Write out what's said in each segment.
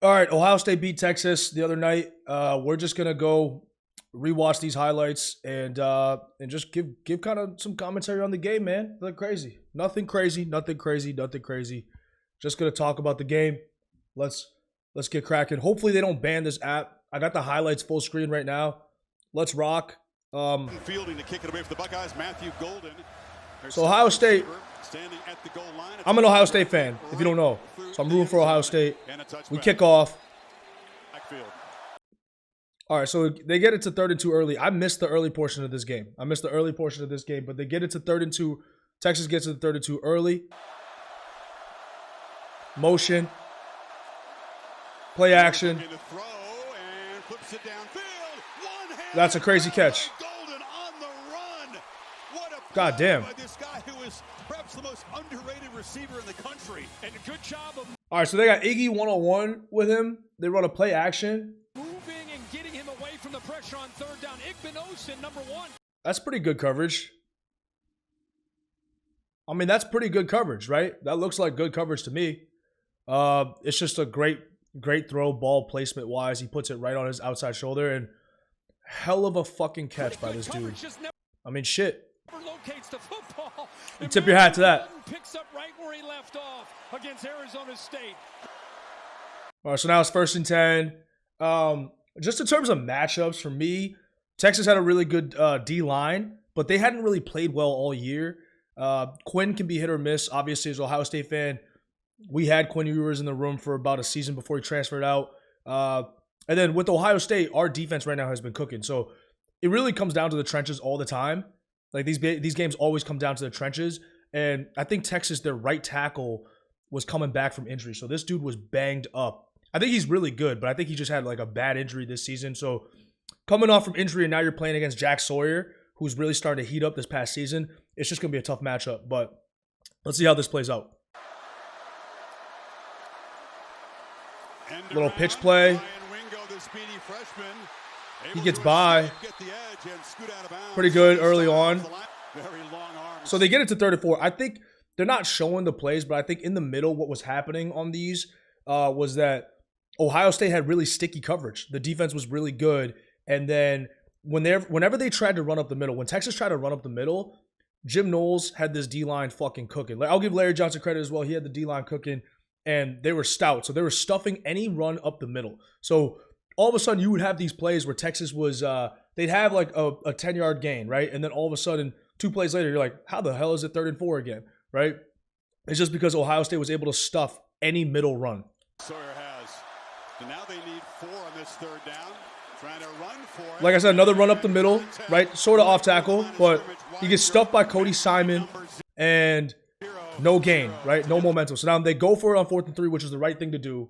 All right, Ohio State beat Texas the other night. We're just gonna go rewatch these highlights and just give kind of some commentary on the game, man. Nothing crazy, nothing crazy, nothing crazy, nothing crazy. Just gonna talk about the game. Let's get cracking. Hopefully they don't ban this app. I got the highlights full screen right now. Let's rock. Fielding to kick it away for the Buckeyes, Matthew Golden. So Ohio State. I'm an Ohio State fan, if you don't know. So I'm rooting for Ohio State. We kick off. All right, so they get it to 3rd and 2 early. I missed the early portion of this game. But they get it to 3rd and 2. Texas gets it to 3rd and 2 early. Motion. Play action. That's a crazy catch. God damn. This guy who is perhaps the most underrated receiver in the country. And a good job of all right, so they got Iggy 101 with him. They run a play action. Moving and getting him away from the pressure on 3rd down. Igbenogson, number 1. That's pretty good coverage. I mean, that's pretty good coverage, right? That looks like good coverage to me. It's just a great throw, ball placement wise. He puts it right on his outside shoulder, and hell of a fucking catch by this dude. I mean, shit. Locates the football. You tip your hat to that. Picks up right where he left off against Arizona State. All right, so now it's 1st and 10. Just in terms of matchups, for me, Texas had a really good D-line, but they hadn't really played well all year. Quinn can be hit or miss. Obviously, as an Ohio State fan, we had Quinn Ewers in the room for about a season before he transferred out. And then with Ohio State, our defense right now has been cooking. So it really comes down to the trenches all the time. Like these games always come down to the trenches. And I think Texas, their right tackle, was coming back from injury. So this dude was banged up. I think he's really good, but I think he just had like a bad injury this season. So coming off from injury and now you're playing against Jack Sawyer, who's really starting to heat up this past season, it's just going to be a tough matchup. But let's see how this plays out. Little pitch play. He gets by. Pretty good early on. So they get it to 3rd and 4. I think they're not showing the plays, but I think in the middle what was happening on these was that Ohio State had really sticky coverage. The defense was really good. And then whenever they tried to run up the middle, when Texas tried to run up the middle, Jim Knowles had this D-line fucking cooking. Like, I'll give Larry Johnson credit as well. He had the D-line cooking, and they were stout. So they were stuffing any run up the middle. So all of a sudden, you would have these plays where Texas was, they'd have like a 10-yard gain, right? And then all of a sudden, 2 plays later, you're like, how the hell is it 3rd and 4 again, right? It's just because Ohio State was able to stuff any middle run. Sawyer has. So now they need 4 on this 3rd down. Trying to run for it. Like I said, another run up the middle, right? Sort of off tackle, but he gets stuffed by Cody Simon and no gain, right? No momentum. So now they go for it on 4th and 3, which is the right thing to do.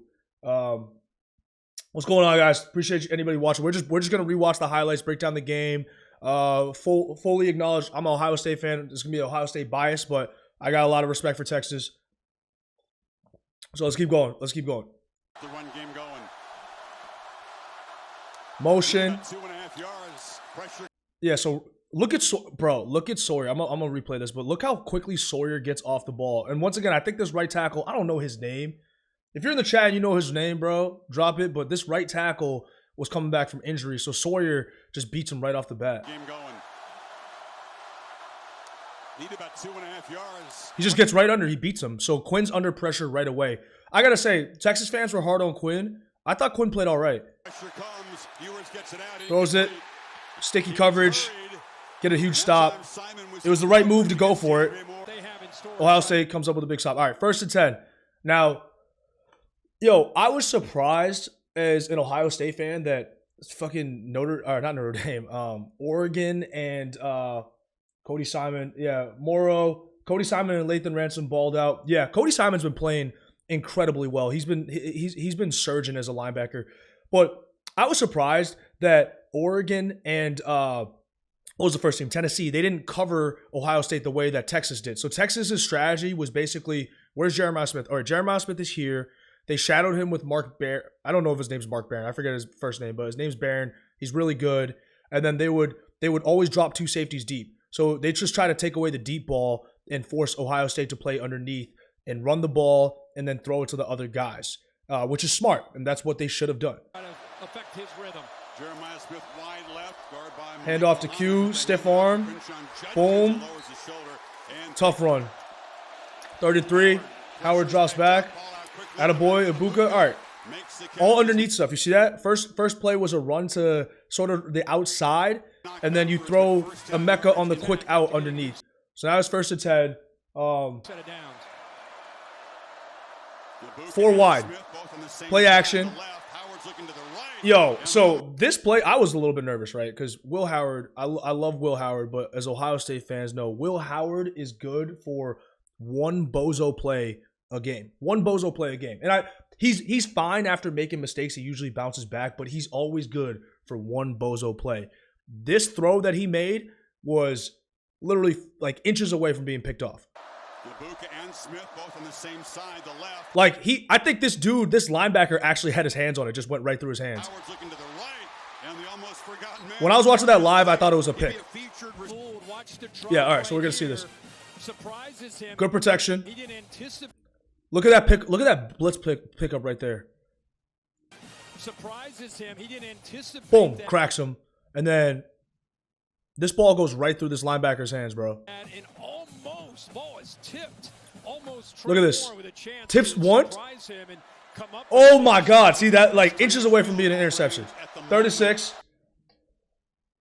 What's going on, guys? Appreciate anybody watching. We're just gonna rewatch the highlights, break down the game. Fully acknowledge I'm an Ohio State fan. There's gonna be Ohio State bias, but I got a lot of respect for Texas. So let's keep going. Let's keep going. The run game going. Motion. 2.5 yards. Pressure. Yeah. So look at Sawyer. I'm gonna replay this, but look how quickly Sawyer gets off the ball. And once again, I think this right tackle. I don't know his name. If you're in the chat and you know his name, bro, drop it. But this right tackle was coming back from injury, so Sawyer just beats him right off the bat. Game going. Need about 2.5 yards. He just gets right under. He beats him. So Quinn's under pressure right away. I gotta say, Texas fans were hard on Quinn. I thought Quinn played all right. Pressure comes. Ewers gets it out. Throws it. Sticky coverage. Get a huge stop. It was the right move to go for it. Ohio State comes up with a big stop. All right, 1st and 10. Now, yo, I was surprised as an Ohio State fan that fucking Oregon and Cody Simon, Morrow, Cody Simon and Lathan Ransom balled out. Yeah, Cody Simon's been playing incredibly well. He's been surging as a linebacker. But I was surprised that Oregon and what was the first team? Tennessee. They didn't cover Ohio State the way that Texas did. So Texas's strategy was basically, where's Jeremiah Smith? All right, Jeremiah Smith is here. They shadowed him with Mark Barron. I don't know if his name's Mark Barron. I forget his first name, but his name's Barron. He's really good. And then they would always drop 2 safeties deep. So they just try to take away the deep ball and force Ohio State to play underneath and run the ball and then throw it to the other guys. which is smart, and that's what they should have done. Affect his rhythm. Jeremiah Smith wide left, guard by Hand off to Q, stiff arm, boom, tough run. 33, Howard drops back. Attaboy, Ibuka. All right, all underneath stuff. You see that? First play was a run to sort of the outside, and then you throw a mecha on the quick out underneath. So now it's 1st and 10. 4 wide. Play action. Yo, so this play, I was a little bit nervous, right? Because Will Howard, I love Will Howard, but as Ohio State fans know, Will Howard is good for one bozo play a game. One bozo play a game. And he's fine after making mistakes. He usually bounces back, but he's always good for one bozo play. This throw that he made was literally like inches away from being picked off. Ibuka and Smith both on the same side, the left. Like I think this linebacker actually had his hands on it, just went right through his hands. Howard's looking to the right, and the almost forgotten man. When I was watching that live, I thought it was a pick. Yeah, all right, so we're gonna see this. Good protection. Look at that pick. Look at that blitz pickup right there. Surprises him. He didn't anticipate. Boom, cracks him, and then this ball goes right through this linebacker's hands, bro. And almost ball is tipped. Almost. Look at this. Tips once. Oh my God! See that? Like inches away from being an interception. 36.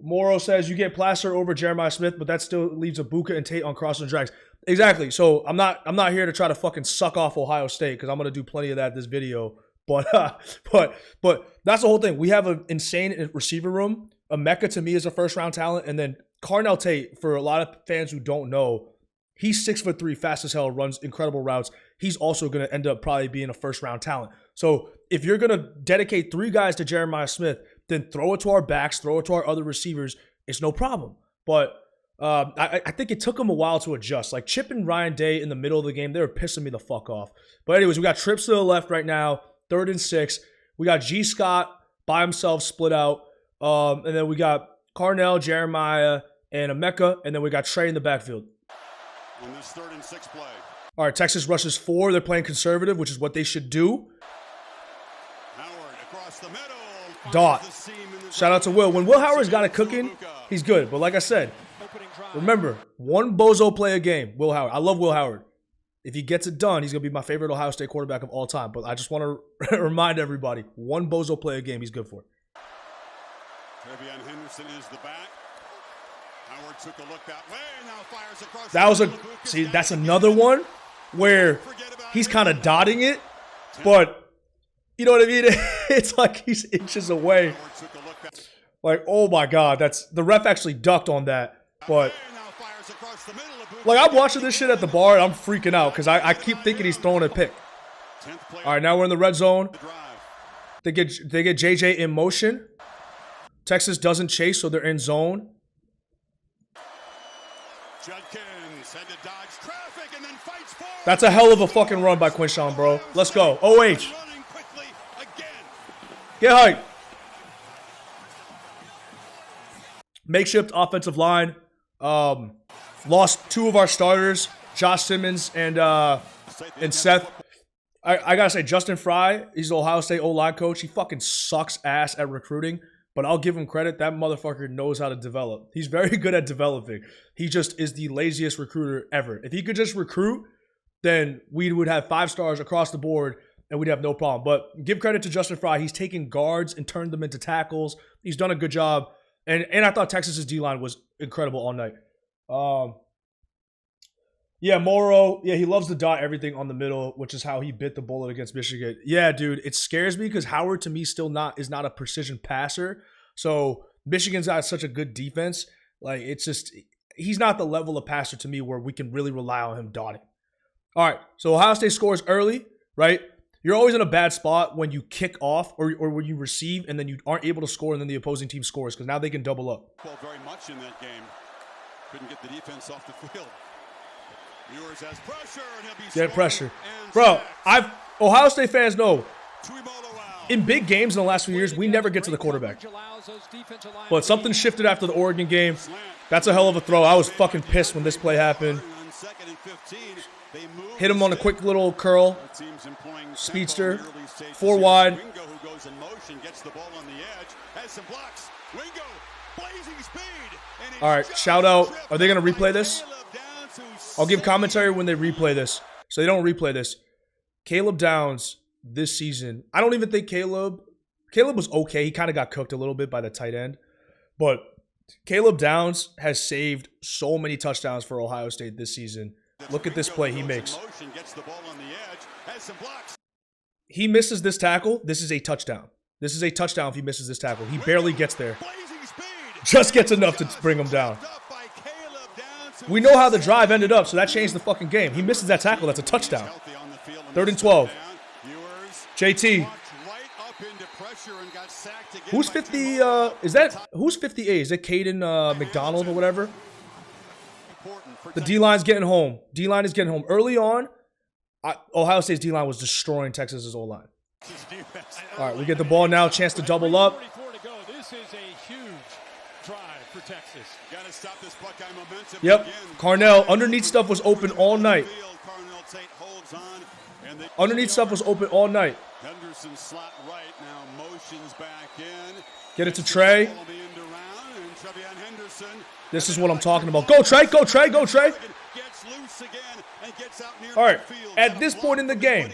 Morrow says you get Placer over Jeremiah Smith, but that still leaves Ibuka and Tate on cross and drags. Exactly. So I'm not here to try to fucking suck off Ohio State because I'm gonna do plenty of that in this video. But that's the whole thing. We have an insane receiver room. Emeka to me is a first round talent, and then Carnell Tate, for a lot of fans who don't know, he's 6'3", fast as hell, runs incredible routes. He's also going to end up probably being a first-round talent. So if you're going to dedicate 3 guys to Jeremiah Smith, then throw it to our backs, throw it to our other receivers. It's no problem. But I think it took them a while to adjust. Like Chip and Ryan Day in the middle of the game, they were pissing me the fuck off. But anyways, we got trips to the left right now, 3rd and 6. We got G. Scott by himself split out. And then we got Carnell, Jeremiah, and Emeka. And then we got Trey in the backfield. On this 3rd and 6 play. All right, Texas rushes 4. They're playing conservative, which is what they should do. Howard across the middle. Dot. Shout out to Will. When Will Howard's got it cooking, he's good. But like I said, remember, one bozo play a game. Will Howard. I love Will Howard. If he gets it done, he's going to be my favorite Ohio State quarterback of all time. But I just want to remind everybody, one bozo play a game he's good for. Trevion Henderson is the back. Howard took a look that way, now fires across. That was see, that's another one where he's kind of dotting it, but you know what I mean? It's like he's inches away. Like, oh my God, the ref actually ducked on that. But like, I'm watching this shit at the bar and I'm freaking out because I keep thinking he's throwing a pick. All right, now we're in the red zone. They get JJ in motion. Texas doesn't chase, so they're in zone. Judkins had to dodge traffic and then fights forward. That's a hell of a fucking run by Quinshawn, bro. Let's go. OH. Get hype. Makeshift offensive line. Lost 2 of our starters, Josh Simmons and Seth. I gotta say, Justin Fry, he's the Ohio State O-line coach. He fucking sucks ass at recruiting. But I'll give him credit. That motherfucker knows how to develop. He's very good at developing. He just is the laziest recruiter ever. If he could just recruit, then we would have 5 stars across the board and we'd have no problem. But give credit to Justin Fry. He's taken guards and turned them into tackles. He's done a good job. And I thought Texas's D-line was incredible all night. Yeah, Morrow. Yeah, he loves to dot everything on the middle, which is how he bit the bullet against Michigan. Yeah, dude, it scares me because Howard to me still is not a precision passer. So Michigan's got such a good defense. Like, it's just, he's not the level of passer to me where we can really rely on him dotting. All right, so Ohio State scores early, right? You're always in a bad spot when you kick off or when you receive and then you aren't able to score and then the opposing team scores because now they can double up. Well, very much in that game. Couldn't get the defense off the field. Ewers has pressure and he'll be get pressure. Bro, Ohio State fans know in big games in the last few years, we never get to the quarterback. But something shifted after the Oregon game. That's a hell of a throw. I was fucking pissed when this play happened. Hit him on a quick little curl. Speedster. 4 wide. Wingo, who goes in motion, gets the ball on the edge, has some blocks. Wingo, blazing speed. All right, shout out. Are they going to replay this? I'll give commentary when they replay this. So they don't replay this. Caleb Downs this season. I don't even think Caleb was okay. He kind of got cooked a little bit by the tight end. But Caleb Downs has saved so many touchdowns for Ohio State this season. Look at this play he makes. He misses this tackle. This is a touchdown. This is a touchdown if he misses this tackle. He barely gets there. Just gets enough to bring him down. We know how the drive ended up, so that changed the fucking game. He misses that tackle. That's a touchdown. 3rd and 12. JT. Who's 50? Who's 58? Is it Caden McDonald or whatever? The D-line's getting home. D-line is getting home. Early on, Ohio State's D-line was destroying Texas's O-line. All right, we get the ball now. Chance to double up. This is a huge drive for Texas. Gotta stop this Buckeye momentum. Yep. Carnell, underneath stuff was open all night. Underneath stuff was open all night. Henderson slot right now, motions back in. Get it to Trey. This is what I'm talking about. Go, Trey. Go, Trey. Go, Trey. All right. At this point in the game,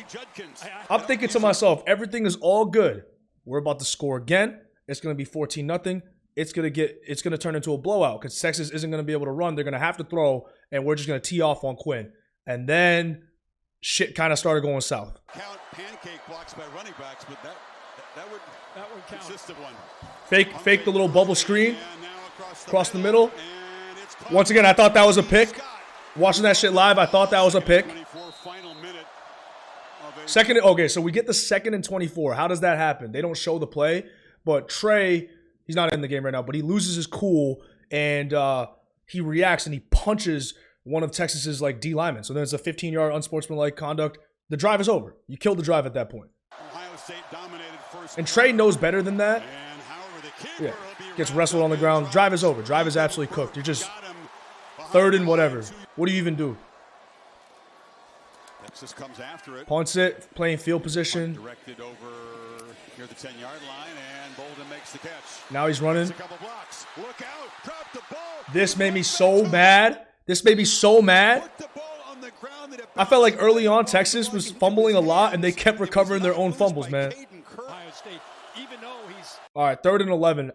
I'm thinking to myself, everything is all good. We're about to score again. It's going to be 14-0. It's going to turn into a blowout because Texas isn't going to be able to run. They're going to have to throw, and we're just going to tee off on Quinn. And then shit kind of started going south. Count pancake blocks by running backs, but that would count. Consistent one. Fake the little bubble screen across the middle. Once again, I thought that was a pick. Watching that shit live, I thought that was a pick. Second, okay, so we get the 2nd and 24. How does that happen? They don't show the play, but Trey, he's not in the game right now, but he loses his cool and he reacts and he punches one of Texas's like D linemen. So then it's a 15-yard unsportsmanlike conduct. The drive is over. You killed the drive at that point. Ohio State dominated first. And Trey knows better than that. Yeah, gets wrestled on the ground. Drive is over. Drive is absolutely cooked. You're just 3rd and whatever. What do you even do? Texas comes after it. Punts it, playing field position. Directed over near the 10-yard line, and Bolden makes the catch. Now he's running. A couple blocks. Look out! Drop the ball. This made me so mad. This made me so mad. I felt like early on Texas was fumbling a lot, and they kept recovering their own fumbles, man. All right, 3rd and 11.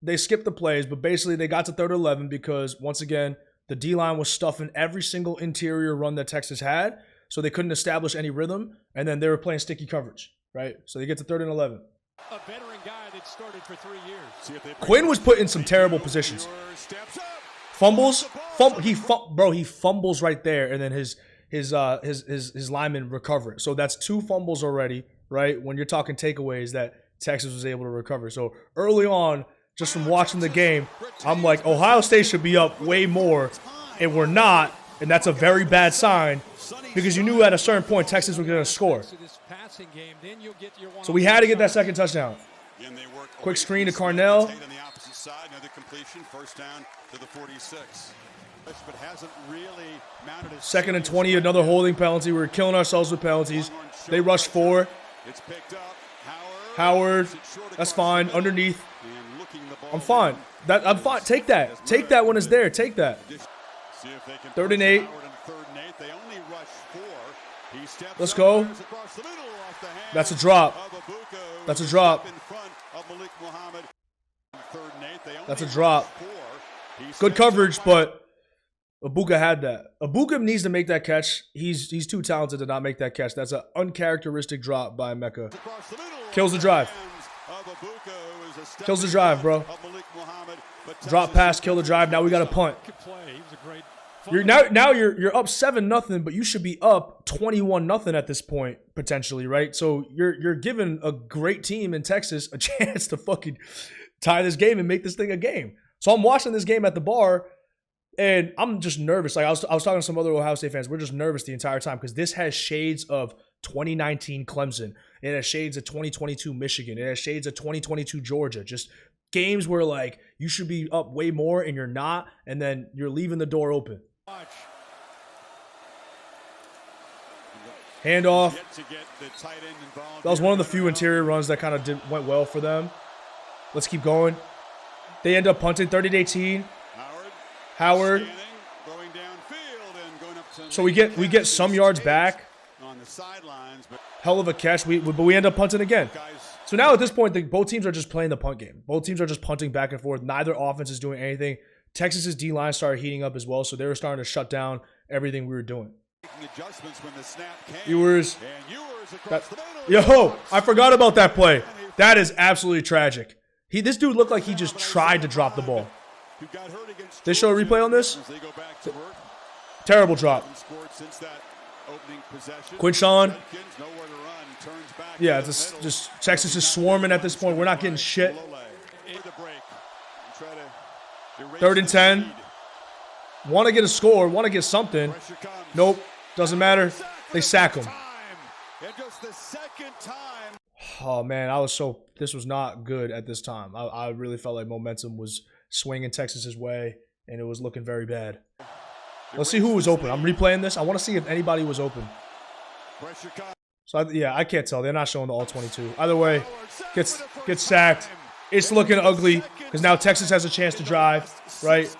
They skipped the plays, but basically they got to 3rd and 11 because, once again, the D-line was stuffing every single interior run that Texas had, so they couldn't establish any rhythm, and then they were playing sticky coverage, right? So they get to 3rd and 11. A veteran guy that started for 3 years. Quinn was put in some terrible positions. Fumbles, he fumbles right there, and then his linemen recover it. So that's 2 fumbles already, right? When you're talking takeaways that Texas was able to recover. So early on, just from watching the game, I'm like, Ohio State should be up way more, and we're not, and that's a very bad sign because you knew at a certain point Texas was going to score. So we had to get that 2nd touchdown. Quick screen to Carnell. Second and 20, another holding penalty. We're killing ourselves with penalties. They rushed 4. Howard, that's fine. Underneath. I'm fine. I'm fine. Take that. Take that when it's there. Take that. 3rd and 8. Let's go. That's a drop. That's a drop. That's a drop. Good coverage, but Abuka had that. Abuka needs to make that catch. He's too talented to not make that catch. That's an uncharacteristic drop by Mecca. Kills the drive. Kills the drive, bro. Drop pass, kill the drive. Now we got to punt. You're up 7-0, but you should be up 21-0 at this point potentially, right? So you're giving a great team in Texas a chance to fucking tie this game and make this thing a game. So I'm watching this game at the bar, and I'm just nervous. Like I was talking to some other Ohio State fans. We're just nervous the entire time because this has shades of 2019 Clemson. It has shades of 2022 Michigan. It has shades of 2022 Georgia. Just games where like you should be up way more and you're not, and then you're leaving the door open. Handoff. Yet to get the tight end involved. That was one of the few interior runs that kind of went well for them. Let's keep going. They end up punting 30-18. Howard. Scanning, going downfield and going up to So we get some yards back. on the sidelines, but Hell of a catch. But we end up punting again. guys, So now at this point, both teams are just playing the punt game. Both teams are just punting back and forth. Neither offense is doing anything. Texas's D-line started heating up as well, so they were starting to shut down everything we were doing. making adjustments when the snap came. Ewers. And Ewers across the middle. Yo, I forgot about that play. That is absolutely tragic. This dude looked like he just tried to drop the ball. Who got hurt against They show a replay on this? As they go back to work. Terrible drop. Scored since that opening possession. Quinshawn. Judkins, nowhere to run, turns back Yeah, to the it's middle. just Texas is swarming at this point. We're not getting shit. Lole with the break. Try to erase 3rd and the 10. lead. Want to get a score. Want to get something. Pressure comes. Nope. Doesn't matter. They sack him. And just the second time. Oh, man. This was not good at this time. I really felt like momentum was swinging Texas's way, and it was looking very bad. Let's see who was open. I'm replaying this. I want to see if anybody was open. Pressure comes. So, I can't tell. They're not showing the all 22. Either way, gets sacked. It's looking ugly because now Texas has a chance to drive, right?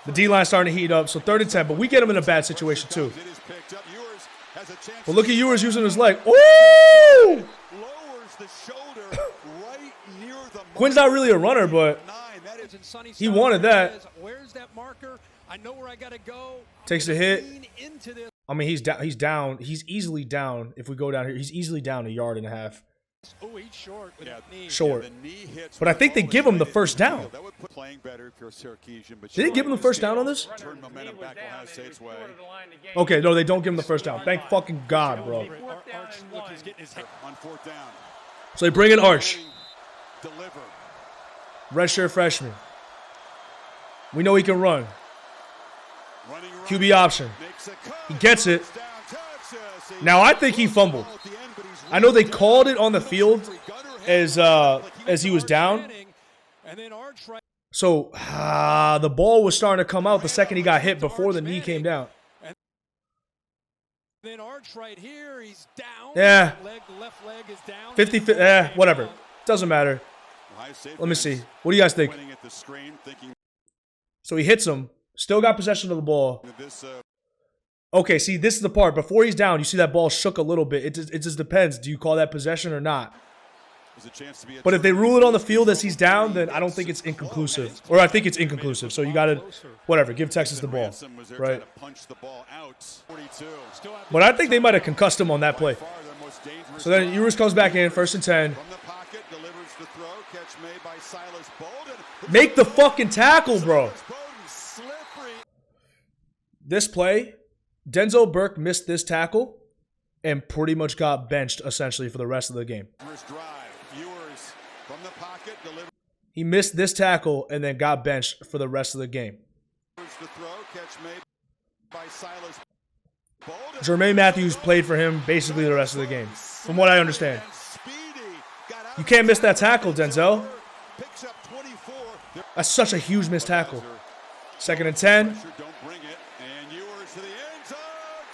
The D-line starting to heat up, so 3rd and 10. But we get him in a bad situation, too. It is picked up. Ewers has a chance. But look at Ewers using his leg. Ooh! Lowers the shoulder right near the Quinn's not really a runner, but he wanted that. Where's that marker? I know where I gotta go. Takes the hit. Lean into this. I mean, he's down. He's down. He's easily down. If we go down here, he's easily down 1.5 yards. Oh, he's short with that knee. Short. the knee hits But I think they give him the first down. That would put playing better if you're Syracuse, but Did they give him the first down on this? turn momentum back Ohio State's way. Okay, no, they don't give him the first down. Thank fucking God, bro. Arch, look, he's getting his head. On 4th down. So they bring in Arch, Deliver. redshirt freshman. We know he can run. Running around. QB option. Makes a cut. He gets it. Down Texas. Now I think he fumbled. I know they called it on the field as he was down. And then Arch right. So the ball was starting to come out the second he got hit before the knee came down. Then Arch right here, he's down. Yeah. Left leg is down. 50, whatever. Doesn't matter. Let me see. What do you guys think? Pointing at the screen, thinking So he hits him. Still got possession of the ball. this Okay, see, this is the part. Before he's down, you see that ball shook a little bit. It just depends. Do you call that possession or not? is a chance to be a But if they rule it on the field as he's down, then I don't think it's inconclusive. Or I think it's inconclusive. So you got to, whatever, give Texas the ball. Ransom was there Right. trying to punch the ball out. 42. But I think they might have concussed him on that play. Far the most dangerous So then Ewers comes back in, 1st and 10. from the pocket, delivers the throw, catch made by Silas Bolden. Make the fucking tackle, bro. Bolden slippery. This play, Denzel Burke missed this tackle and pretty much got benched essentially for the rest of the game. First drive. Ewers from the pocket, delivers He missed this tackle and then got benched for the rest of the game. the throw, catch made by Silas Bolden. Jermaine Matthews played for him basically the rest of the game, from what I understand. And Speedy got out You can't miss that tackle, Denzel. Picks up 24. That's such a huge missed tackle. 2nd and 10. Pressure, don't bring it. And Ewers to the end zone.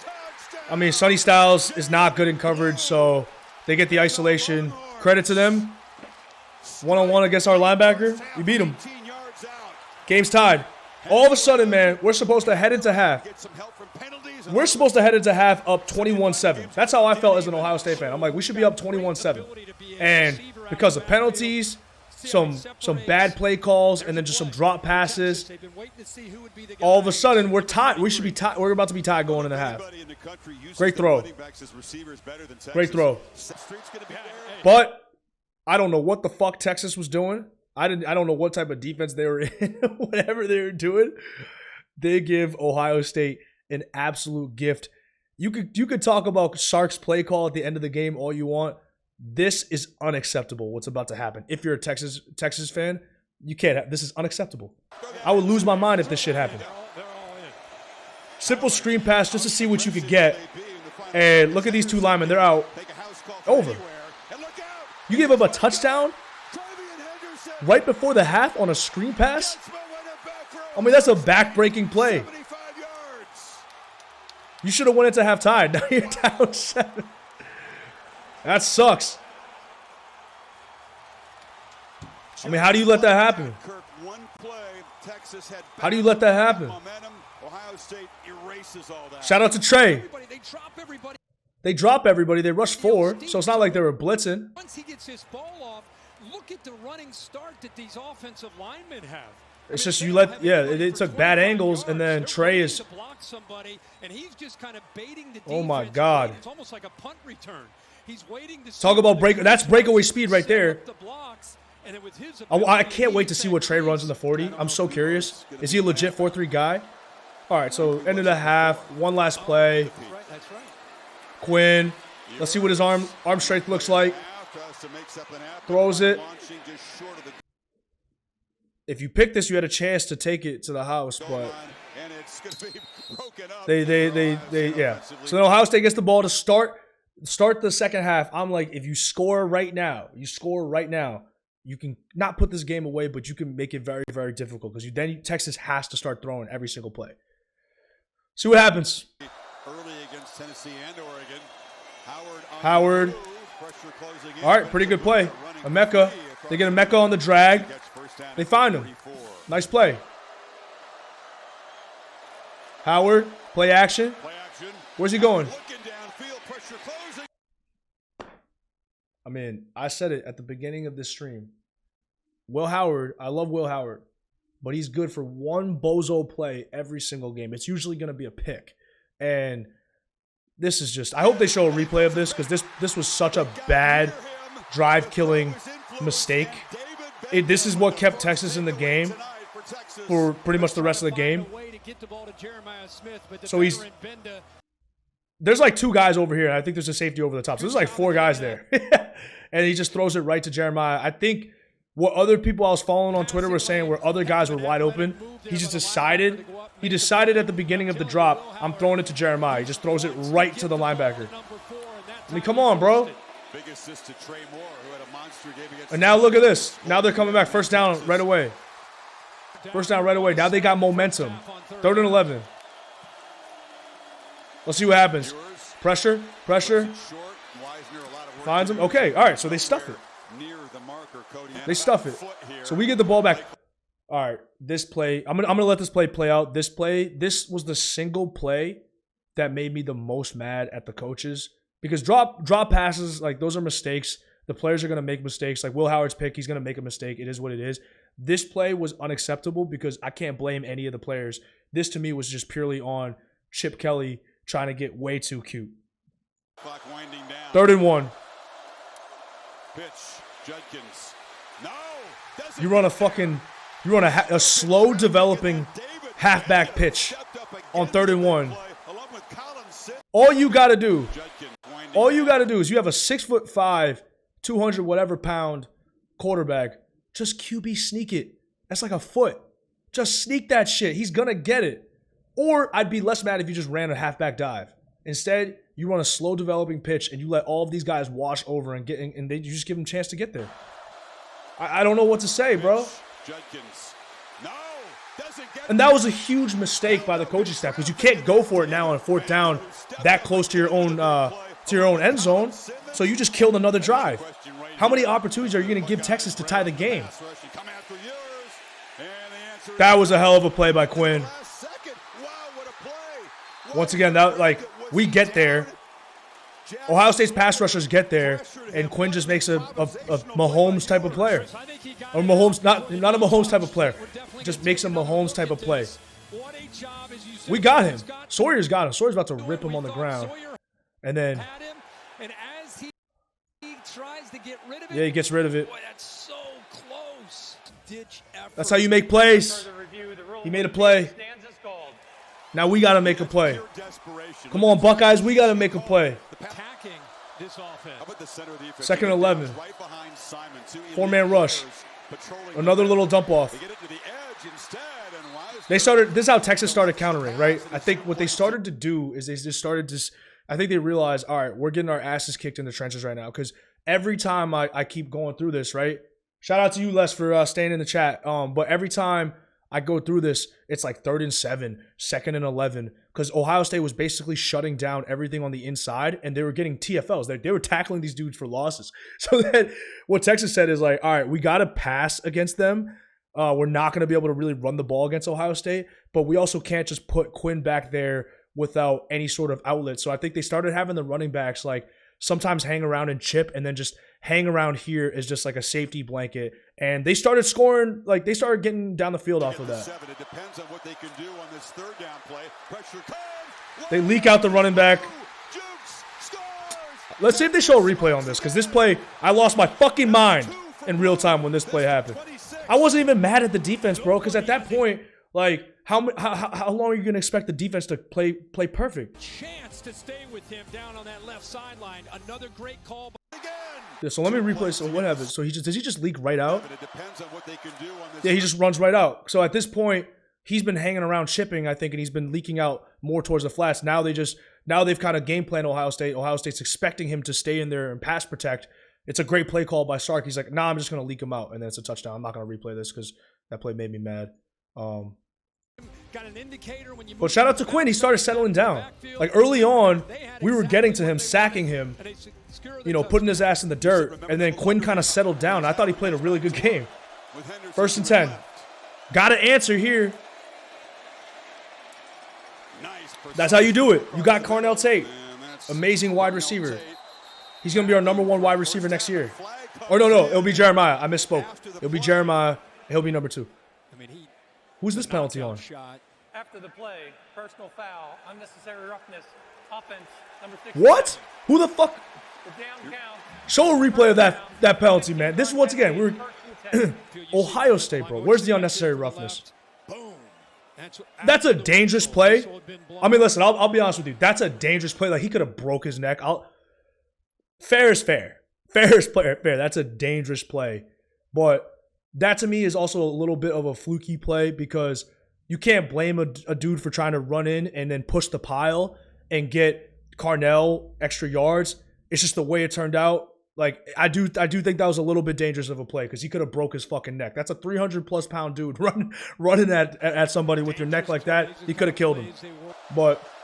Touchdown. I mean, Sonny Styles is not good in coverage, so they get the isolation. Credit to them. One-on-one against our linebacker. We beat him. 18 yards out. Game's tied. All of a sudden, man, we're supposed to head into half. Get some help from penalties. We're supposed to head into half up 21-7. That's how I felt as an Ohio State fan. I'm like, we should be up 21-7. And because of penalties, some bad play calls, and then just some drop passes, They've been waiting to see who would be the guy. all of a sudden we're tied. We should be tied. We're about to be tied going into half. Everybody in the country uses Great their throw. running backs as receivers better than Texas. Great throw. Street's gonna be there. But I don't know what the fuck Texas was doing. I don't know what type of defense they were in. Whatever they were doing, they give Ohio State an absolute gift. You could talk about Sark's play call at the end of the game all you want. This is unacceptable. What's about to happen? If you're a Texas fan, you can't. This is unacceptable. I would lose my mind if this shit happened. They're all in. Simple screen pass just to see what you could get. And look at these two linemen. They're out. Take a house call from Over. anywhere. And look out. You gave up a touchdown Travian Henderson. right before the half on a screen pass? Gets one right up back row. I mean, that's a back-breaking play. 75 yards. You should have went into halftime. Now you're down 7. That sucks. I mean, how do you let that happen? How do you let that happen? Shout out to Trey. They drop everybody. They rush 4, so it's not like they were blitzing. Once he gets his ball off, look at the running start that these offensive linemen have. It's just you let, yeah, it took bad angles, and then Trey is. Oh my God. It's almost like a punt return. He's waiting to talk about break. That's breakaway speed right there. I can't wait to see what Trey runs in the 40. I'm so curious. Is he a legit 4-3 guy? All right, so end of the half. One last play. Quinn. Let's see what his arm strength looks like. Throws it. If you picked this, you had a chance to take it to the house, but yeah. So then Ohio State gets the ball to start the second half. I'm like, if you score right now, you can not put this game away, but you can make it very, very difficult because Texas has to start throwing every single play. See what happens. Early against Tennessee and Oregon. Howard. All right, pretty good play. Emeka. They get Emeka on the drag. They find him. Nice play. Howard, play action. Where's he going? I mean, I said it at the beginning of this stream. Will Howard, I love Will Howard, but he's good for one bozo play every single game. It's usually going to be a pick. And this is just, I hope they show a replay of this because this was such a bad drive-killing mistake. This is what kept Texas in the game for pretty much the rest of the game. So there's like 2 guys over here, and I think there's a safety over the top. So there's like 4 guys there. And he just throws it right to Jeremiah. I think what other people I was following on Twitter were saying where other guys were wide open, he decided at the beginning of the drop, I'm throwing it to Jeremiah. He just throws it right to the linebacker. I mean, come on, bro. And now look at this. Now they're coming back. First down right away. Now they got momentum. 3rd and 11. Let's see what happens. Pressure. Finds him. Okay, all right, so they stuff it. So we get the ball back. All right, this play, I'm gonna let this play out. This was the single play that made me the most mad at the coaches because drop passes, like those are mistakes. The players are gonna make mistakes. Like Will Howard's pick, he's gonna make a mistake. It is what it is. This play was unacceptable because I can't blame any of the players. This to me was just purely on Chip Kelly trying to get way too cute. 3rd and 1. Pitch, Judkins. No, you run a slow developing halfback pitch on 3rd and 1. All you got to do is you have a 6'5", 200 whatever pound quarterback. Just QB sneak it. That's like a foot. Just sneak that shit. He's going to get it. Or I'd be less mad if you just ran a halfback dive. Instead, you run a slow developing pitch and you let all of these guys wash over and you just give them a chance to get there. I don't know what to say, bro. And that was a huge mistake by the coaching staff because you can't go for it now on 4th down that close to your own end zone. So you just killed another drive. How many opportunities are you going to give Texas to tie the game? That was a hell of a play by Quinn. Once again, we get there. Ohio State's pass rushers get there, and Quinn just makes a Mahomes type of player. Or Mahomes, not a Mahomes type of player. Just makes a Mahomes type of play. We got him. Sawyer's got him. Sawyer's about to rip him on the ground. And then, yeah, he gets rid of it. That's how you make plays. He made a play. Now we got to make a play. Come on, Buckeyes. We got to make a play. 2nd and 11. 4-man rush. Another little dump off. This is how Texas started countering, right? I think what they started to do is they just started to, I think they realized, all right, we're getting our asses kicked in the trenches right now. Because every time I keep going through this, right? Shout out to you, Les, for staying in the chat. But every time I go through this, it's like 3rd and 7, 2nd and 11, because Ohio State was basically shutting down everything on the inside, and they were getting TFLs. They were tackling these dudes for losses. So then what Texas said is like, all right, we got to pass against them. We're not going to be able to really run the ball against Ohio State, but we also can't just put Quinn back there without any sort of outlet. So I think they started having the running backs like sometimes hang around and chip, and then just hang around here is just like a safety blanket. And they started scoring, like they started getting down the field off of that. It depends on what they can do on this 3rd down play. Pressure comes. They leak out the running back. Let's see if they show a replay on this, because this play, I lost my fucking mind in real time when this play happened. I wasn't even mad at the defense, bro, because at that point, like, how long are you going to expect the defense to play perfect? Chance to stay with him down on that left sideline. Another great call. Yeah, so let me replay. So what happens? So does he just leak right out? Yeah, he just runs right out. So at this point, he's been hanging around chipping, I think, and he's been leaking out more towards the flats. Now they've kind of game planned Ohio State. Ohio State's expecting him to stay in there and pass protect. It's a great play call by Sark. He's like, nah, I'm just going to leak him out, and then it's a touchdown. I'm not going to replay this because that play made me mad. But shout out to Quinn. He started settling down. Like early on, we were getting to him, sacking him, putting his ass in the dirt, and then Quinn kind of settled down. I thought he played a really good game. 1st and 10. Got to answer here. That's how you do it. You got Carnell Tate. Amazing wide receiver. He's going to be our #1 wide receiver next year. Or no, it'll be Jeremiah. I misspoke. It'll be Jeremiah. He'll be number 2. Who's this penalty on? After the play, personal foul, unnecessary roughness, offense, number 6. What? Who the fuck? The down count. Show a replay of that penalty, man. This is once again, we're Ohio State, bro. Where's the unnecessary roughness? That's a dangerous play. I mean, listen, I'll be honest with you. That's a dangerous play. Like, he could have broke his neck. Fair is fair. Fair is fair. That's a dangerous play. But that, to me, is also a little bit of a fluky play, because you can't blame a dude for trying to run in and then push the pile and get Carnell extra yards. It's just the way it turned out. Like, I do think that was a little bit dangerous of a play, because he could have broke his fucking neck. That's a 300+ pound dude running at somebody with your neck like that. He could have killed him.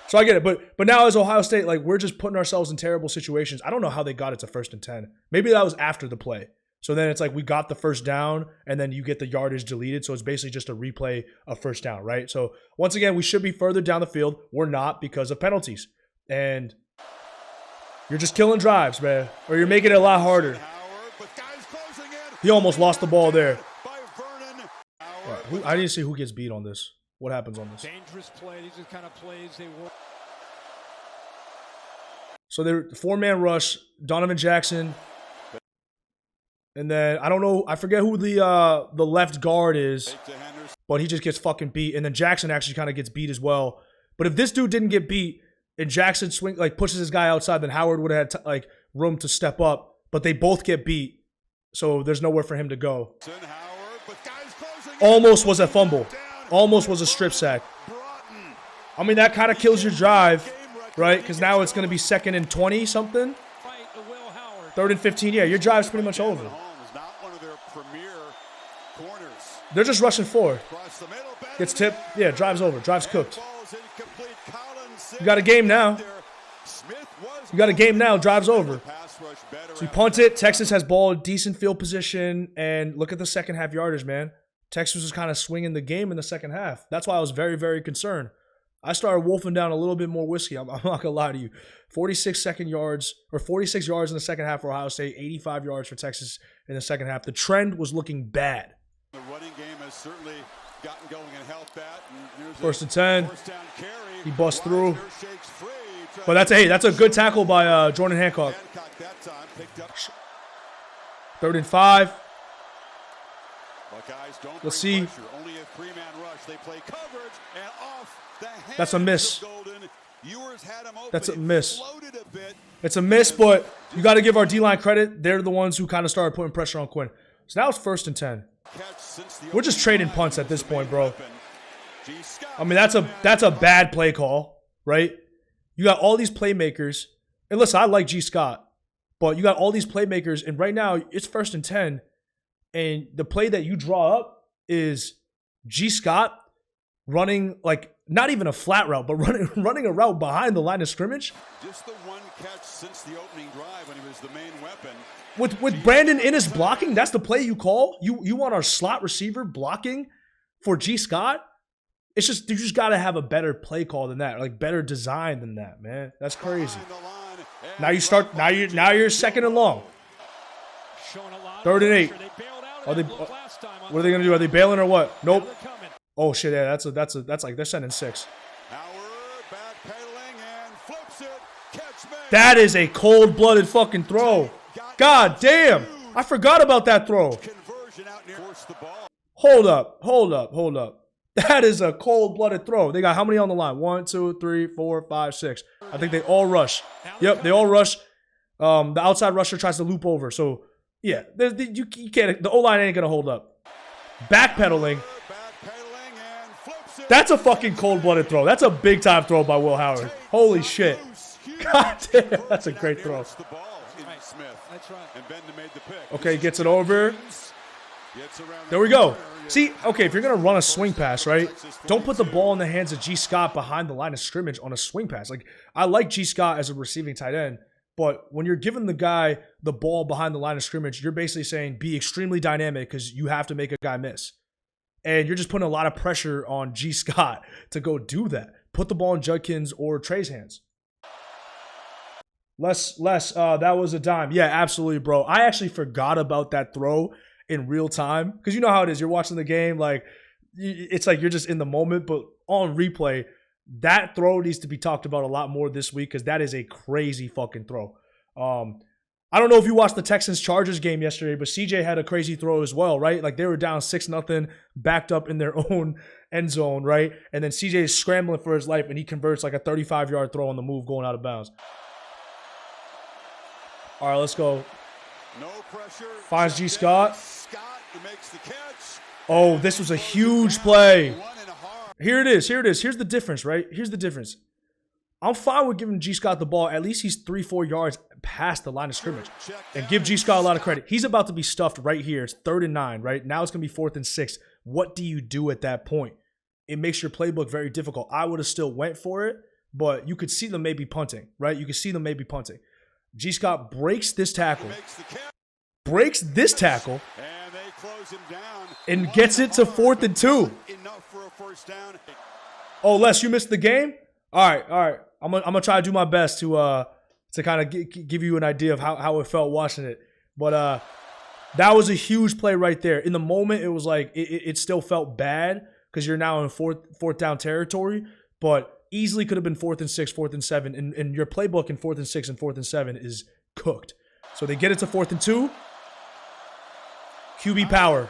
So I get it. But now as Ohio State, like, we're just putting ourselves in terrible situations. I don't know how they got it to 1st and 10. Maybe that was after the play. So then it's like we got the 1st down, and then you get the yardage deleted. So it's basically just a replay of 1st down, right? So once again, we should be further down the field. We're not, because of penalties. And you're just killing drives, man. Or you're making it a lot harder. He almost lost the ball there. Right, I didn't see who gets beat on this. What happens on this? Dangerous play. These are kind of plays they work. So they're 4-man rush, Donovan Jackson. And then I don't know, I forget who the left guard is, but he just gets fucking beat. And then Jackson actually kind of gets beat as well. But if this dude didn't get beat and Jackson pushes his guy outside, then Howard would have had room to step up. But they both get beat, so there's nowhere for him to go. Almost was a fumble. Almost was a strip sack. I mean, that kind of kills your drive, right? Because now it's going to be 2nd and 20 something. 3rd and 15. Yeah, your drive's pretty much over. They're just rushing forward. Gets tipped. Yeah, drive's over. Drive's cooked. You got a game now. You got a game now. Drive's over. So you punt it. Texas has ball, decent field position, and look at the second half yardage, man. Texas was kind of swinging the game in the second half. That's why I was very, very concerned. I started wolfing down a little bit more whiskey. I'm not gonna lie to you. 46 yards in the second half for Ohio State, 85 yards for Texas in the second half. The trend was looking bad. The running game has certainly gotten going and helped that. 1st and 10. He busts through. But that's a good tackle by Jordan Hancock. 3rd and 5. Let's see. That's a miss. That's a miss. It's a miss, but you got to give our D-line credit. They're the ones who kind of started putting pressure on Quinn. So now it's 1st and 10. We're just trading punts at this point, bro. I mean, that's a bad play call, right? You got all these playmakers. And listen, I like G. Scott, but you got all these playmakers, and right now it's 1st and 10, and the play that you draw up is G. Scott running like not even a flat route, but running a route behind the line of scrimmage. Just the one catch since the opening drive when he was the main weapon. With Brandon Innes blocking, that's the play you call? You want our slot receiver blocking for G. Scott? It's just you just gotta have a better play call than that, like better design than that, man. That's crazy. Now you start. Now you're second and long. 3rd and 8. Are they? What are they gonna do? Are they bailing or what? Nope. Oh shit! Yeah, that's like they're sending 6. That is a cold-blooded fucking throw. God damn! I forgot about that throw. Hold up. That is a cold-blooded throw. They got how many on the line? 1, 2, 3, 4, 5, 6. I think they all rush. Yep, they all rush. The outside rusher tries to loop over. So, yeah, you can't. The O-line ain't gonna hold up. Backpedaling. That's a fucking cold-blooded throw. That's a big-time throw by Will Howard. Holy shit. God damn, that's a great throw. Okay, gets it over. There we go. See, okay, if you're going to run a swing pass, right, don't put the ball in the hands of G. Scott behind the line of scrimmage on a swing pass. Like, I like G. Scott as a receiving tight end, but when you're giving the guy the ball behind the line of scrimmage, you're basically saying be extremely dynamic because you have to make a guy miss. And you're just putting a lot of pressure on G. Scott to go do that. Put the ball in Judkins or Trey's hands. That was a dime. Yeah, absolutely, bro. I actually forgot about that throw in real time because you know how it is. You're watching the game, like it's like you're just in the moment. But on replay, that throw needs to be talked about a lot more this week because that is a crazy fucking throw. I don't know if you watched the Texans-Chargers game yesterday, but CJ had a crazy throw as well, right? Like they were down 6-0, backed up in their own end zone, right? And then CJ is scrambling for his life, and he converts like a 35-yard throw on the move going out of bounds. All right, let's go. No pressure. Finds G. Scott. Oh, this was a huge play. Here it is. Here's the difference, right? Here's the difference. I'm fine with giving G. Scott the ball. At least he's 3-4 yards past the line of scrimmage. And give G. Scott a lot of credit. He's about to be stuffed right here. It's 3rd and 9, right? Now it's going to be 4th and 6. What do you do at that point? It makes your playbook very difficult. I would have still went for it, but you could see them maybe punting, right? You could see them maybe punting. G. Scott breaks this tackle. And gets it to 4th and 2. Oh, Les, you missed the game? All right. I'm gonna try to do my best to kind of give you an idea of how it felt watching it. But that was a huge play right there. In the moment, it was like it still felt bad because you're now in fourth down territory, but easily could have been 4th and 6, 4th and 7, and your playbook in 4th and 6 and 4th and 7 is cooked. So they get it to 4th and 2. QB power.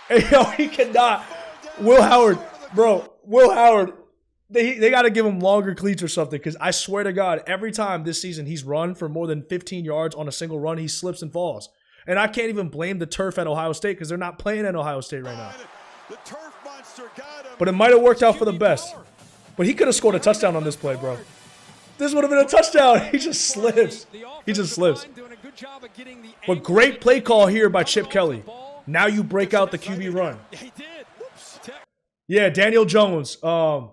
Hey, yo, he cannot. Will Howard, they got to give him longer cleats or something because I swear to God, every time this season he's run for more than 15 yards on a single run, he slips and falls. And I can't even blame the turf at Ohio State because they're not playing at Ohio State right now. But it might have worked out for the best. But he could have scored a touchdown on this play, bro. This would have been a touchdown. He just slips. But great play call here by Chip Kelly. Now you break out the QB run. Yeah, Daniel Jones. Les,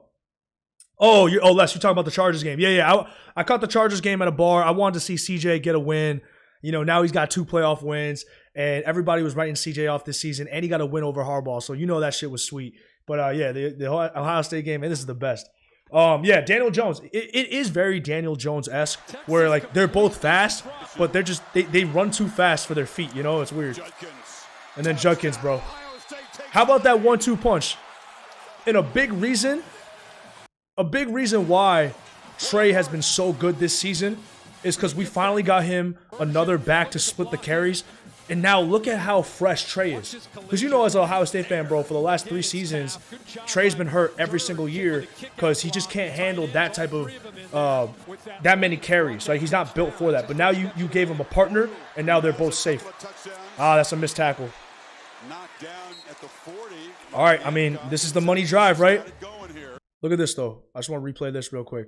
you're talking about the Chargers game. Yeah. I caught the Chargers game at a bar. I wanted to see CJ get a win. You know, now he's got 2 playoff wins, and everybody was writing CJ off this season, and he got a win over Harbaugh. So you know that shit was sweet. But yeah, the Ohio State game, and this is the best. Yeah, Daniel Jones. It is very Daniel Jones-esque, where like they're both fast, but they're just they run too fast for their feet. You know, it's weird. And then Judkins, bro. How about that 1-2 punch? And a big reason why Trey has been so good this season is because we finally got him another back to split the carries. And now look at how fresh Trey is. Because you know, as an Ohio State fan, bro, for the last 3 seasons, Trey's been hurt every single year because he just can't handle that type of, that many carries. Like, he's not built for that. But now you gave him a partner, and now they're both safe. That's a missed tackle. All right, I mean, this is the money drive, right? Look at this, though. I just want to replay this real quick.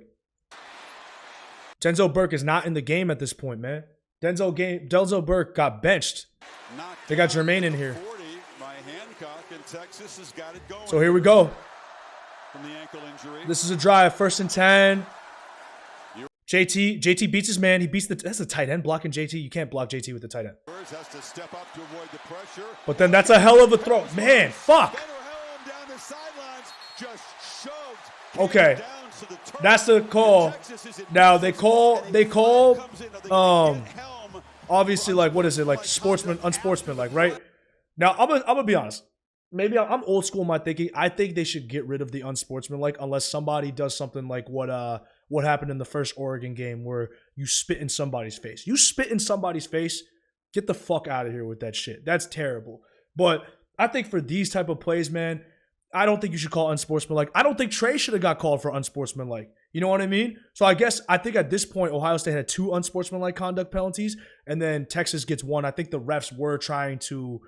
Denzel Burke is not in the game at this point, man. Denzel Burke got benched. They got Jermaine in here. Texas has got it going. So here we go. From the ankle injury. This is a drive, 1st and 10. JT beats his man. He beats that's a tight end blocking JT. You can't block JT with the tight end. Has to step up to avoid the pressure. But then that's a hell of a throw. Man, fuck. Down the sidelines, just shoved. Okay. That's the call. Now they call obviously, like, what is it? Like unsportsmanlike, right? Now I'm gonna be honest. Maybe I'm old school in my thinking. I think they should get rid of the unsportsmanlike unless somebody does something like what happened in the first Oregon game where you spit in somebody's face. You spit in somebody's face, get the fuck out of here with that shit. That's terrible. But I think for these type of plays, man, I don't think you should call unsportsmanlike. I don't think Trey should have got called for unsportsmanlike. You know what I mean? So I think at this point, Ohio State had 2 unsportsmanlike conduct penalties, and then Texas gets 1. I think the refs were trying to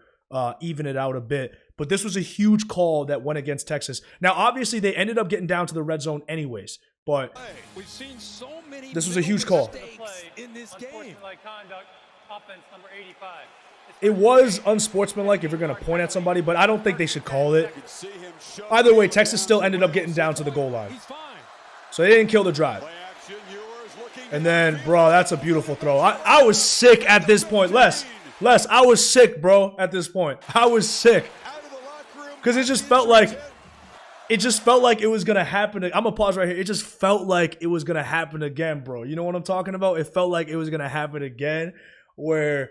even it out a bit. But this was a huge call that went against Texas. Now, obviously, they ended up getting down to the red zone anyways. But we've seen so many this was a huge call. In this game. Conduct, offense number 85. It was unsportsmanlike if you're going to point at somebody, but I don't think they should call it. Either way, Texas still ended up getting down to the goal line. So they didn't kill the drive. And then, bro, that's a beautiful throw. I was sick at this point. Les, I was sick, bro, at this point. I was sick. Because it just felt like it was going to happen. I'm going to pause right here. It just felt like it was going to happen again, bro. You know what I'm talking about? It felt like it was going to happen again where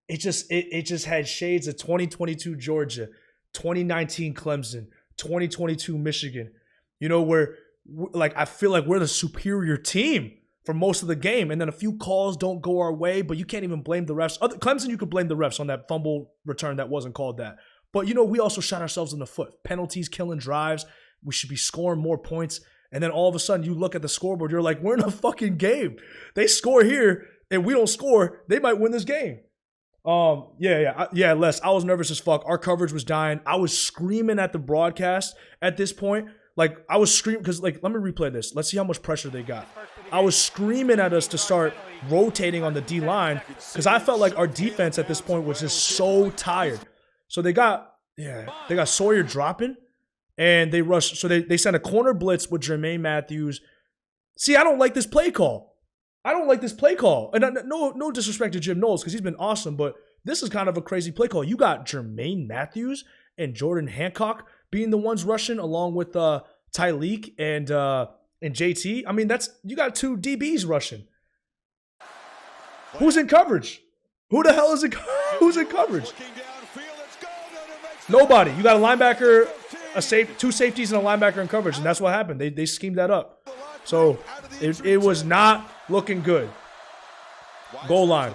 it just had shades of 2022 Georgia, 2019 Clemson, 2022 Michigan. You know, where like I feel like we're the superior team for most of the game, and then a few calls don't go our way, but you can't even blame the refs. Clemson, you could blame the refs on that fumble return that wasn't called that. But, you know, we also shot ourselves in the foot. Penalties, killing drives. We should be scoring more points. And then all of a sudden you look at the scoreboard, you're like, we're in a fucking game. They score here and we don't score. They might win this game. Yeah, Les, I was nervous as fuck. Our coverage was dying. I was screaming at the broadcast at this point. Like, I was screaming because, like, let me replay this. Let's see how much pressure they got. I was screaming at us to start rotating on the D-line because I felt like our defense at this point was just so tired. So they got Sawyer dropping, and they rushed. So they sent a corner blitz with Jermaine Matthews. See, I don't like this play call. And no disrespect to Jim Knowles because he's been awesome, but this is kind of a crazy play call. You got Jermaine Matthews and Jordan Hancock being the ones rushing along with Tyleek and JT. I mean, you got 2 DBs rushing. Who's in coverage? Who the hell is who's in coverage? Nobody. You got a linebacker, two safeties, and a linebacker in coverage, and that's what happened. They schemed that up. So it was not looking good. Goal line.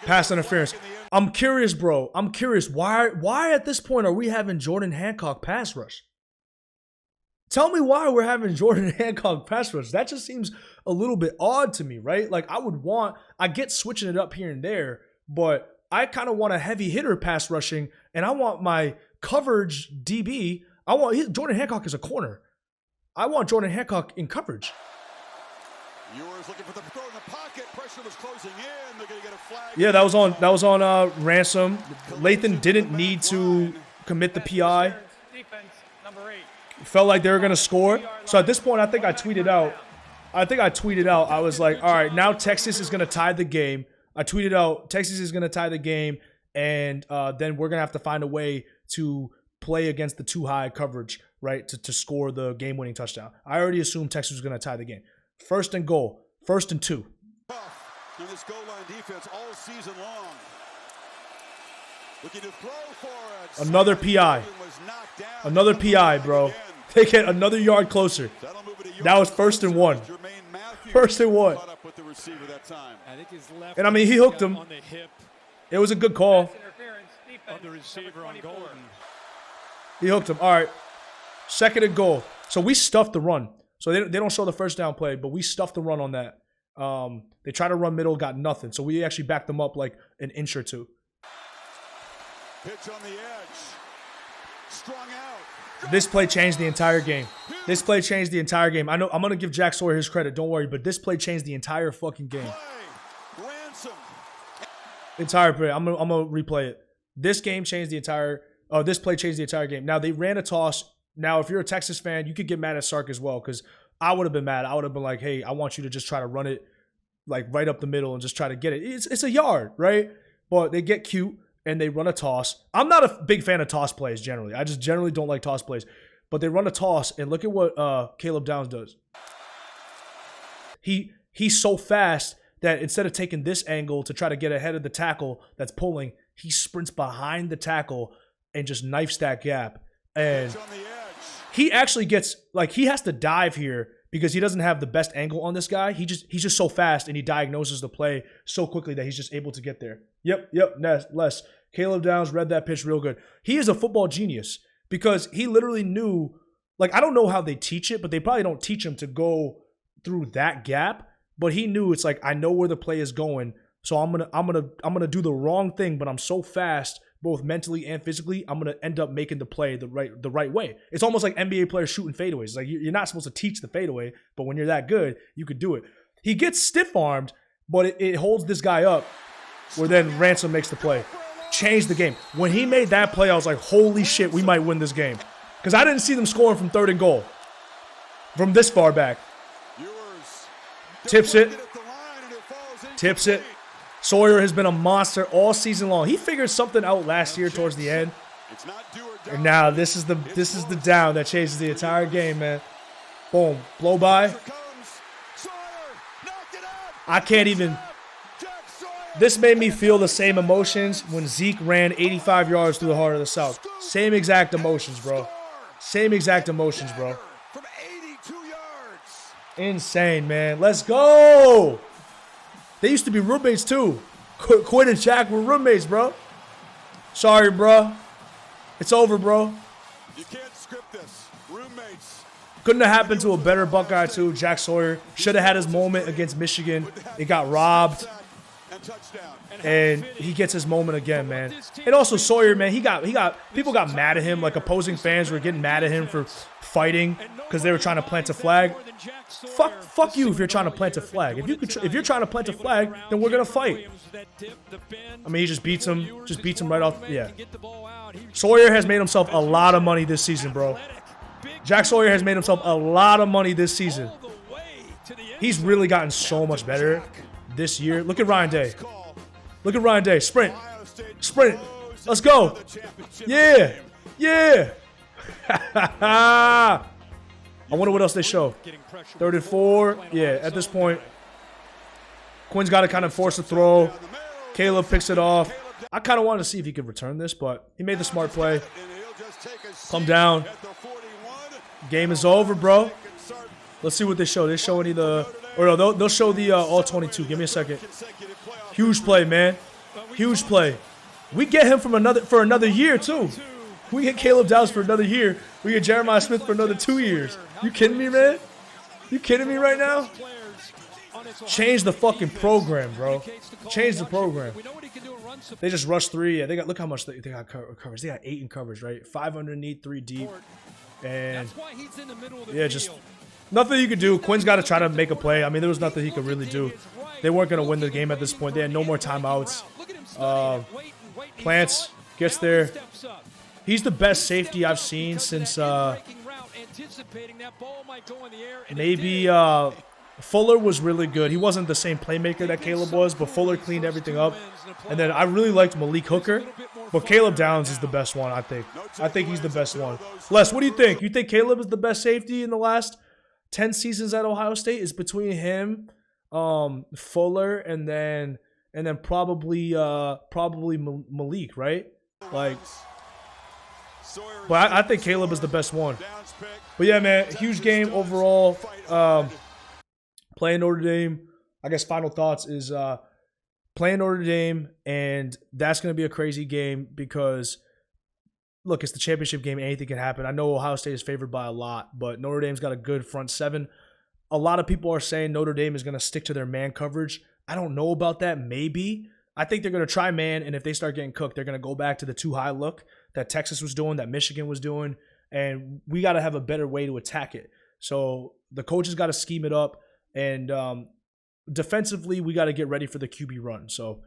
Pass interference. I'm curious, bro. Why at this point are we having Jordan Hancock pass rush? Tell me why we're having Jordan Hancock pass rush. That just seems a little bit odd to me, right? Like I get switching it up here and there, but I kind of want a heavy hitter pass rushing, and I want my coverage DB. Jordan Hancock is a corner. I want Jordan Hancock in coverage. Looking for the throw in the pocket. Pressure was closing in. They're going to get a flag. Yeah, that was on Ransom. Lathan didn't need to commit the PI. Felt like they were going to score. So at this point, I think I tweeted out. I was like, all right, now Texas is going to tie the game. I tweeted out, Texas is going to tie the game, and then we're going to have to find a way to play against the too high coverage, right, to score the game-winning touchdown. I already assumed Texas was going to tie the game. 1st and goal. 1st and 2. In this goal line defense all season long. Looking to throw for it. Another PI. Another PI, bro. They get another yard closer. That was 1st and 1. 1st and 1. And I mean, he hooked him. It was a good call. He hooked him. All right. 2nd and goal. So we stuffed the run. So they don't show the first down play, but we stuffed the run on that. They tried to run middle, got nothing. So we actually backed them up like an inch or two. Pitch on the edge. Strung out. This play changed the entire game. I know I'm going to give Jack Sawyer his credit. Don't worry. But this play changed the entire fucking game. Entire play. I'm gonna replay it. This game changed the entire. This play changed the entire game. Now they ran a toss. Now if you're a Texas fan, you could get mad at Sark as well because I would have been mad. I would have been like, hey, I want you to just try to run it like right up the middle and just try to get it. It's a yard, right? But they get cute and they run a toss. I'm not a big fan of toss plays generally. I just generally don't like toss plays. But they run a toss and look at what Caleb Downs does. He's so fast that instead of taking this angle to try to get ahead of the tackle that's pulling, he sprints behind the tackle and just knifes that gap. And he actually gets, like, he has to dive here because he doesn't have the best angle on this guy. He's just so fast and he diagnoses the play so quickly that he's just able to get there. Yep, Les. Caleb Downs read that pitch real good. He is a football genius because he literally knew, like, I don't know how they teach it, but they probably don't teach him to go through that gap. But he knew it's like, I know where the play is going, so I'm gonna do the wrong thing, but I'm so fast, both mentally and physically, I'm gonna end up making the play the right way. It's almost like NBA players shooting fadeaways. Like you're not supposed to teach the fadeaway, but when you're that good, you could do it. He gets stiff-armed, but it holds this guy up, where then Ransom makes the play. Changed the game. When he made that play, I was like, holy shit, we might win this game. Because I didn't see them scoring from 3rd and goal. From this far back. Tips it. Tips it. Sawyer has been a monster all season long. He figured something out last year towards the end. And now this is the down that changes the entire game, man. Boom. Blow by. I can't even. This made me feel the same emotions when Zeke ran 85 yards through the heart of the South. Same exact emotions, bro. Same exact emotions, bro. Insane, man. Let's go. They used to be roommates, too. Quinn and Shaq were roommates, bro. Sorry, bro. It's over, bro. You can't script this. Roommates. Couldn't have happened to a better Buckeye, too. Jack Sawyer should have had his moment against Michigan. It got robbed. And he gets his moment again, man. And also Sawyer, man, people got mad at him. Like opposing fans were getting mad at him for fighting because they were trying to plant a flag. Fuck you if you're trying to plant a flag. If you're trying to plant a flag, then we're gonna fight. I mean, he just beats him right off. Yeah. Sawyer has made himself a lot of money this season, bro. Jack Sawyer has made himself a lot of money this season. He's really gotten so much better this year. Look at Ryan Day. Look at Ryan Day. Sprint. Sprint. Let's go. Yeah. Yeah. I wonder what else they show. 3rd and 4. Yeah, at this point, Quinn's got to kind of force a throw. Caleb picks it off. I kind of wanted to see if he could return this, but he made the smart play. Come down. Game is over, bro. Let's see what they show. They show any of the... Or no, they'll show the all-22. Give me a second. Huge play, man. Huge play. We get him for another year, too. We get Caleb Downs for another year. We get Jeremiah Smith for another 2 years. You kidding me, man? You kidding me right now? Change the fucking program, bro. Change the program. They just rushed 3. Yeah, they got. Look how much they got coverage. They got 8 in coverage, right? 5 underneath, 3 deep, and yeah, just nothing you could do. Quinn's got to try to make a play. I mean, there was nothing he could really do. They weren't going to win the game at this point. They had no more timeouts. Plants gets there. He's the best safety I've seen since maybe Fuller was really good. He wasn't the same playmaker that Caleb was, but Fuller cleaned everything up. And then I really liked Malik Hooker, but Caleb Downs is the best one, I think. I think he's the best one. Les, what do you think? You think Caleb is the best safety in the last 10 seasons at Ohio State? It's between him, Fuller, and then probably Malik, right? Like, but I think Caleb is the best one. But yeah, man, huge game overall. Playing Notre Dame, I guess final thoughts is playing Notre Dame, and that's going to be a crazy game because, look, it's the championship game. Anything can happen. I know Ohio State is favored by a lot, but Notre Dame's got a good front seven. A lot of people are saying Notre Dame is going to stick to their man coverage. I don't know about that. Maybe. I think they're going to try man, and if they start getting cooked, they're going to go back to the too high look that Texas was doing, that Michigan was doing, and we got to have a better way to attack it. So the coaches got to scheme it up, and defensively, we got to get ready for the QB run. So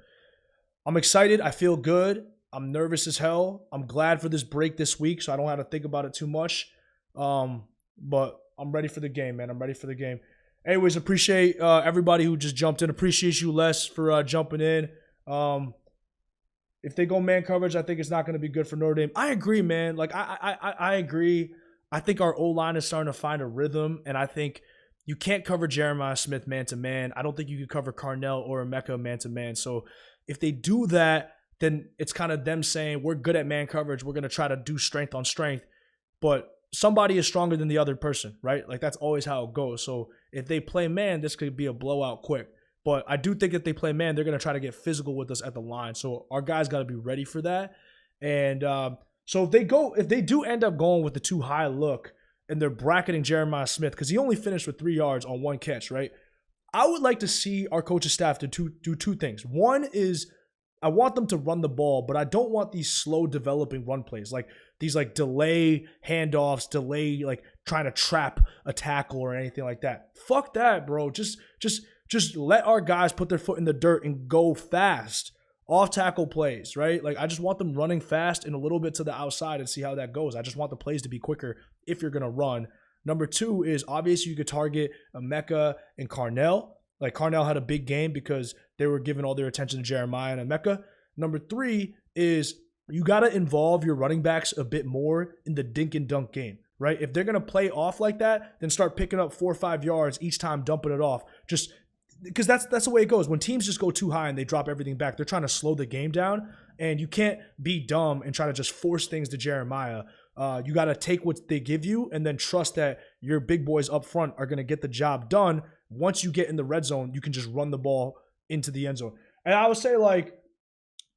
I'm excited. I feel good. I'm nervous as hell. I'm glad for this break this week, so I don't have to think about it too much. But I'm ready for the game, man. I'm ready for the game. Anyways, appreciate everybody who just jumped in. Appreciate you, Les, for jumping in. If they go man coverage, I think it's not going to be good for Notre Dame. I agree, man. Like, I agree. I think our O-line is starting to find a rhythm, and I think you can't cover Jeremiah Smith man-to-man. I don't think you could cover Carnell or Emeka man-to-man. So if they do that, then it's kind of them saying, we're good at man coverage. We're going to try to do strength on strength. But somebody is stronger than the other person, right? Like, that's always how it goes. So if they play man, this could be a blowout quick. But I do think if they play man, they're going to try to get physical with us at the line. So our guys got to be ready for that. And so if they do end up going with the too high look and they're bracketing Jeremiah Smith, because he only finished with 3 yards on 1 catch, right? I would like to see our coaching staff to do two things. One is I want them to run the ball, but I don't want these slow developing run plays, like these like delay handoffs, delay like trying to trap a tackle or anything like that. Fuck that, bro. Just let our guys put their foot in the dirt and go fast. Off tackle plays, right? Like, I just want them running fast and a little bit to the outside and see how that goes. I just want the plays to be quicker if you're going to run. Number 2 is obviously you could target Emeka and Carnell. Like, Carnell had a big game because they were giving all their attention to Jeremiah and Emeka. Number 3 is you got to involve your running backs a bit more in the dink and dunk game, right? If they're going to play off like that, then start picking up 4 or 5 yards each time, dumping it off. Just because that's the way it goes. When teams just go too high and they drop everything back, they're trying to slow the game down, and you can't be dumb and try to just force things to Jeremiah. You got to take what they give you and then trust that your big boys up front are going to get the job done. Once you get in the red zone, you can just run the ball into the end zone. And I would say, like,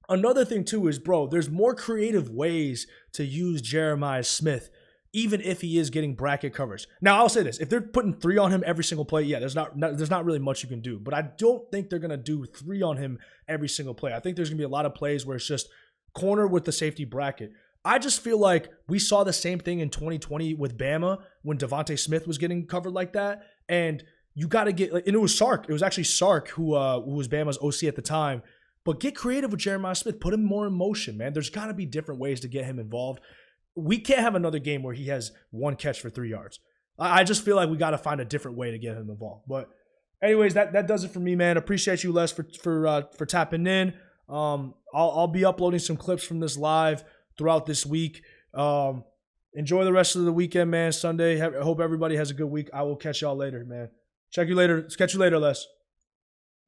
another thing too is, bro, there's more creative ways to use Jeremiah Smith, even if he is getting bracket coverage. Now, I'll say this. If they're putting 3 on him every single play, yeah, there's not really much you can do. But I don't think they're going to do 3 on him every single play. I think there's going to be a lot of plays where it's just corner with the safety bracket. I just feel like we saw the same thing in 2020 with Bama when Devontae Smith was getting covered like that. And you got to get, like, and it was Sark. It was actually Sark who was Bama's OC at the time. But get creative with Jeremiah Smith. Put him more in motion, man. There's got to be different ways to get him involved. We can't have another game where he has 1 catch for 3 yards. I just feel like we got to find a different way to get him involved. But anyways, that does it for me, man. Appreciate you, Les, for tapping in. I'll be uploading some clips from this live throughout this week. Enjoy the rest of the weekend, man. Sunday. I hope everybody has a good week. I will catch y'all later, man. Catch you later, Les.